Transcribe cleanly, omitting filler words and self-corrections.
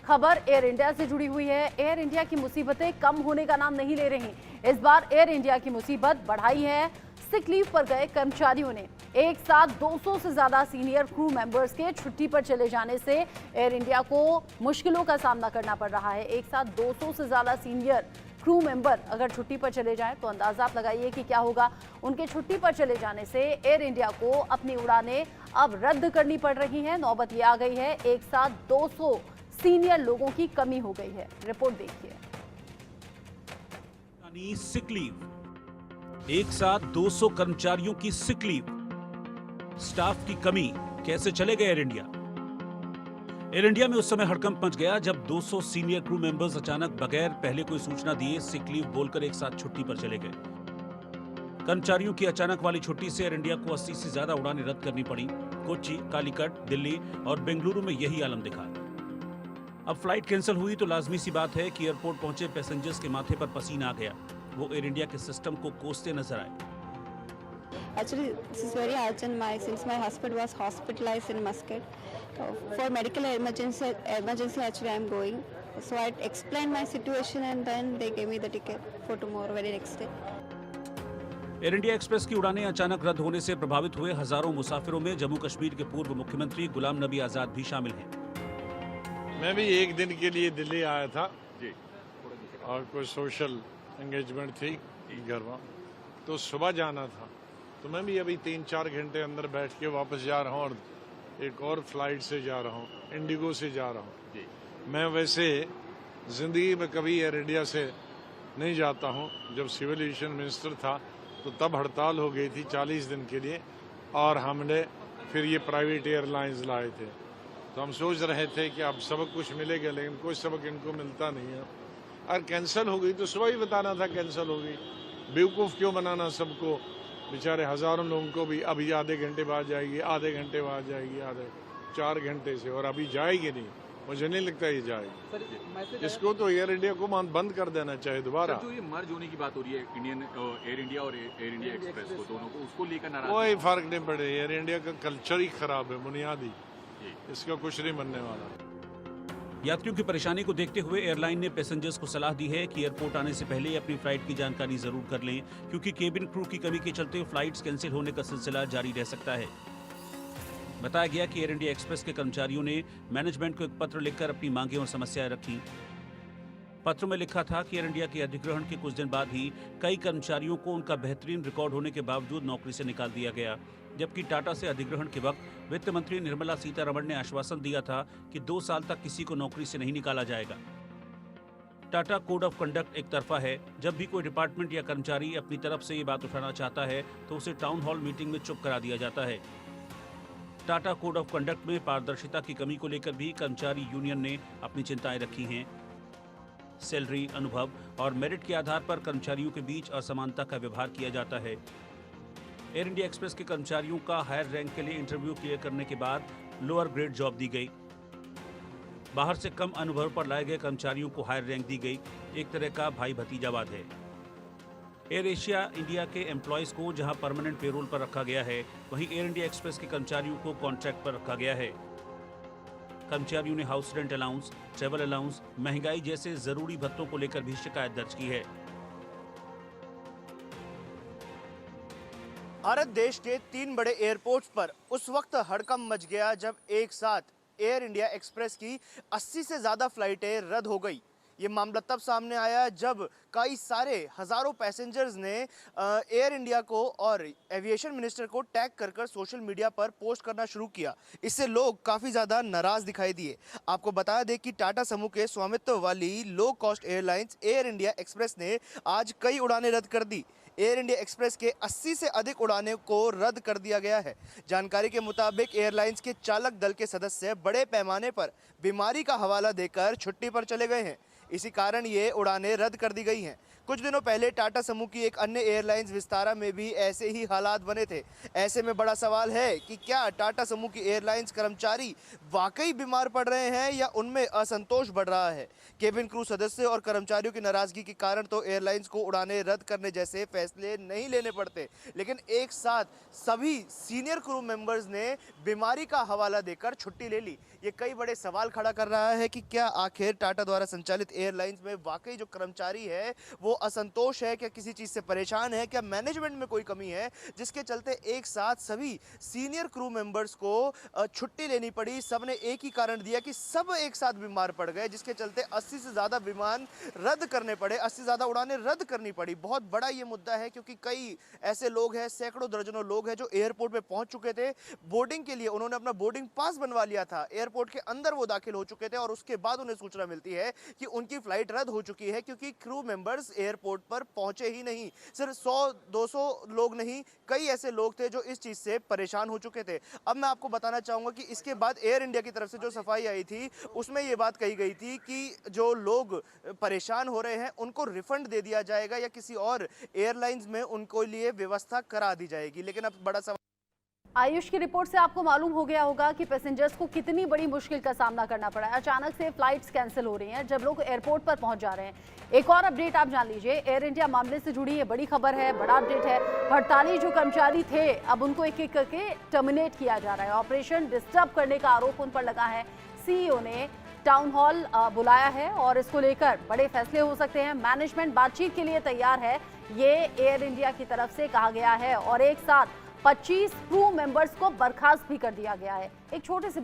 खबर air India से जुड़ी हुई है। एयर इंडिया की मुसीबतें कम होने का नाम नहीं ले रही। इस बार एयर इंडिया की मुसीबत बढ़ाई है सिक लीव पर गए कर्मचारियों ने। एक साथ 200 से ज्यादा सीनियर क्रू मेंबर्स के छुट्टी पर चले जाने से एयर इंडिया को मुश्किलों का सामना करना पड़ रहा है। एक साथ 200 से ज्यादा सीनियर क्रू मेंबर अगर छुट्टी पर चले जाएं तो अंदाजा आप लगाइए कि क्या होगा। उनके छुट्टी पर चले जाने से एयर इंडिया को अपनी उड़ानें अब रद्द करनी पड़ रही हैं। नौबत ये आ गई है, एक साथ 200 सीनियर लोगों की कमी हो गई है। रिपोर्ट देखिए। सिक लीव, एक साथ 200 कर्मचारियों की सिक लीव, स्टाफ की कमी, कैसे चले गए एयर इंडिया। एयर इंडिया में उस समय हड़कंप मच गया जब 200 सीनियर क्रू मेंबर्स अचानक बगैर पहले कोई सूचना दिए सिक लीव बोलकर एक साथ छुट्टी पर चले गए। कर्मचारियों की अचानक वाली छुट्टी से एयर इंडिया को 80 से ज्यादा उड़ानें रद्द करनी पड़ी। कोच्चि, कालीकट, दिल्ली और बेंगलुरु में यही आलम दिखा। अब फ्लाइट कैंसिल हुई तो लाजमी सी बात है कि एयरपोर्ट पहुंचे पैसेंजर्स के माथे पर पसीना आ गया। वो एयर इंडिया के सिस्टम को कोसते नजर आए। Actually, this is very urgent. Since my husband was hospitalized in Muscat, for medical emergency actually I am going. So I explained my situation and then they gave me the ticket for tomorrow, very next day. Air India express की उड़ानें अचानक रद्द होने से प्रभावित हुए हजारों मुसाफिरों में जम्मू कश्मीर के पूर्व मुख्यमंत्री गुलाम नबी आजाद भी शामिल हैं। मैं भी एक दिन के लिए दिल्ली आया था जी, और कुछ सोशल एंगेजमेंट थी घर में, तो सुबह जाना था। तो मैं भी अभी 3-4 घंटे अंदर बैठ के वापस जा रहा हूँ और एक और फ्लाइट से जा रहा हूँ, इंडिगो से जा रहा हूँ। मैं वैसे जिंदगी में कभी एयर इंडिया से नहीं जाता हूँ। जब सिविल एविएशन मिनिस्टर था तो तब हड़ताल हो गई थी 40 दिन के लिए, और हमने फिर ये प्राइवेट एयरलाइंस लाए थे। तो हम सोच रहे थे कि अब सबक कुछ मिलेगा, लेकिन कोई सबक इनको मिलता नहीं है। और कैंसिल हो गई तो सुबह ही बताना था कैंसिल हो गई। बेवकूफ़ क्यों बनाना सबको, बेचारे हज़ारों लोगों को भी अभी आधे घंटे बाद जाएगी, आधे घंटे बाद जाएगी, आधे 4 घंटे से, और अभी जाएगी नहीं। मुझे नहीं लगता ये जाएगी। इसको तो एयर इंडिया को बंद कर देना चाहिए दोबारा। जो ये मर्ज होने की बात हो रही है इंडियन एयर इंडिया और एयर इंडिया एक्सप्रेस को, दोनों को, उसको लेकर नाराज कोई फर्क नहीं पड़े। एयर इंडिया का कल्चर ही खराब है, बुनियादी, इसका कुछ नहीं बनने वाला। यात्रियों की परेशानी को देखते हुए एयरलाइन ने पैसेंजर्स को सलाह दी है कि एयरपोर्ट आने से पहले ही अपनी फ्लाइट की जानकारी जरूर कर लें, क्योंकि केबिन क्रू की कमी के चलते फ्लाइट्स कैंसिल होने का सिलसिला जारी रह सकता है। बताया गया कि एयर इंडिया एक्सप्रेस के कर्मचारियों ने मैनेजमेंट को एक पत्र लिखकर अपनी मांगें और समस्याएं रखी। पत्र में लिखा था कि एयर इंडिया के अधिग्रहण के कुछ दिन बाद ही कई कर्मचारियों को उनका बेहतरीन रिकॉर्ड होने के बावजूद नौकरी से निकाल दिया गया, जबकि टाटा से अधिग्रहण के वक्त वित्त मंत्री निर्मला सीतारमण ने आश्वासन दिया था कि 2 साल तक किसी को नौकरी से नहीं निकाला जाएगा। टाटा कोड ऑफ कंडक्ट एक तरफा है। जब भी कोई डिपार्टमेंट या कर्मचारी अपनी तरफ से ये बात उठाना चाहता है तो उसे टाउन हॉल मीटिंग में चुप करा दिया जाता है। टाटा कोड ऑफ कंडक्ट में पारदर्शिता की कमी को लेकर भी कर्मचारी यूनियन ने अपनी चिंताएं रखी हैं। सैलरी, अनुभव और मेरिट के आधार पर कर्मचारियों के बीच असमानता का व्यवहार किया जाता है। एयर इंडिया एक्सप्रेस के कर्मचारियों का हायर रैंक के लिए इंटरव्यू क्लियर करने के बाद लोअर ग्रेड जॉब दी गई। बाहर से कम अनुभव पर लाए गए कर्मचारियों को हायर रैंक दी गई। एक तरह का भाई भतीजावाद है। एयर एशिया इंडिया के एम्प्लॉयज को जहां परमानेंट पेरोल पर रखा गया है, वहीं एयर इंडिया एक्सप्रेस के कर्मचारियों को कॉन्ट्रैक्ट पर रखा गया है। कर्मचारियों ने house rent allowance, travel allowance, महंगाई जैसे जरूरी भत्तों को लेकर भी शिकायत दर्ज की है। भारत देश के 3 बड़े एयरपोर्ट्स पर उस वक्त हड़कंप मच गया जब एक साथ एयर इंडिया एक्सप्रेस की 80 से ज़्यादा फ्लाइटें रद्द हो गई। ये मामला तब सामने आया जब कई सारे हज़ारों पैसेंजर्स ने एयर इंडिया को और एविएशन मिनिस्टर को टैग कर सोशल मीडिया पर पोस्ट करना शुरू किया। इससे लोग काफ़ी ज़्यादा नाराज़ दिखाई दिए। आपको बता दें कि टाटा समूह के स्वामित्व वाली low cost airlines air India express ने आज कई उड़ानें रद्द कर दी। एयर इंडिया एक्सप्रेस के 80 से अधिक उड़ानों को रद्द कर दिया गया है। जानकारी के मुताबिक एयरलाइंस के चालक दल के सदस्य बड़े पैमाने पर बीमारी का हवाला देकर छुट्टी पर चले गए हैं। इसी कारण ये उड़ानें रद्द कर दी गई हैं। कुछ दिनों पहले टाटा समूह की एक अन्य एयरलाइंस विस्तारा में भी ऐसे ही हालात बने थे। ऐसे में बड़ा सवाल है कि क्या टाटा समूह की एयरलाइंस कर्मचारी वाकई बीमार पड़ रहे हैं या उनमें असंतोष बढ़ रहा है। केबिन क्रू सदस्य और कर्मचारियों की नाराजगी के कारण तो एयरलाइंस को उड़ानें रद्द करने जैसे फैसले नहीं लेने पड़ते, लेकिन एक साथ सभी सीनियर क्रू मेंबर्स ने बीमारी का हवाला देकर छुट्टी ले ली। ये कई बड़े सवाल खड़ा कर रहा है कि क्या आखिर टाटा द्वारा संचालित एयरलाइंस में वाकई जो कर्मचारी है वो असंतोष है, क्या किसी चीज़ से परेशान है, क्या मैनेजमेंट में कोई कमी है जिसके चलते एक साथ सभी सीनियर क्रू मेंबर्स को छुट्टी लेनी पड़ी। सबने एक ही कारण दिया कि सब एक साथ बीमार पड़ गए, जिसके चलते 80 से ज़्यादा विमान रद्द करने पड़े, 80 से ज़्यादा उड़ानें रद्द करनी पड़ी। बहुत बड़ा ये मुद्दा है क्योंकि कई ऐसे लोग हैं, सैकड़ों दर्जनों लोग हैं जो एयरपोर्ट पे पहुंच चुके थे बोर्डिंग के लिए। उन्होंने अपना बोर्डिंग पास बनवा लिया था, एयरपोर्ट के अंदर वो दाखिल हो चुके थे और उसके बाद उन्हें सूचना मिलती है कि उनकी फ्लाइट रद्द हो चुकी है क्योंकि क्रू मेंबर्स एयरपोर्ट पर पहुंचे ही नहीं। सिर्फ 100-200 लोग नहीं, कई ऐसे लोग थे जो इस चीज से परेशान हो चुके थे। अब मैं आपको बताना चाहूंगा कि इसके बाद एयर इंडिया की तरफ से जो सफाई आई थी उसमें ये बात कही गई थी कि जो लोग परेशान हो रहे हैं उनको रिफंड दे दिया जाएगा या किसी और एयरलाइंस में उनको लिए व्यवस्था करा दी जाएगी। लेकिन अब बड़ा सवाल, आयुष की रिपोर्ट से आपको मालूम हो गया होगा कि पैसेंजर्स को कितनी बड़ी मुश्किल का सामना करना पड़ा है। अचानक से फ्लाइट्स कैंसिल हो रही हैं जब लोग एयरपोर्ट पर पहुंच जा रहे हैं। एक और अपडेट आप जान लीजिए, एयर इंडिया मामले से जुड़ी ये बड़ी खबर है, बड़ा अपडेट है। 48 जो कर्मचारी थे अब उनको एक एक करके टर्मिनेट किया जा रहा है। ऑपरेशन डिस्टर्ब करने का आरोप उन पर लगा है। सीईओ ने टाउन हॉल बुलाया है और इसको लेकर बड़े फैसले हो सकते हैं। मैनेजमेंट बातचीत के लिए तैयार है, ये एयर इंडिया की तरफ से कहा गया है और एक साथ 25 क्रू मेंबर्स को बर्खास्त भी कर दिया गया है। एक छोटे से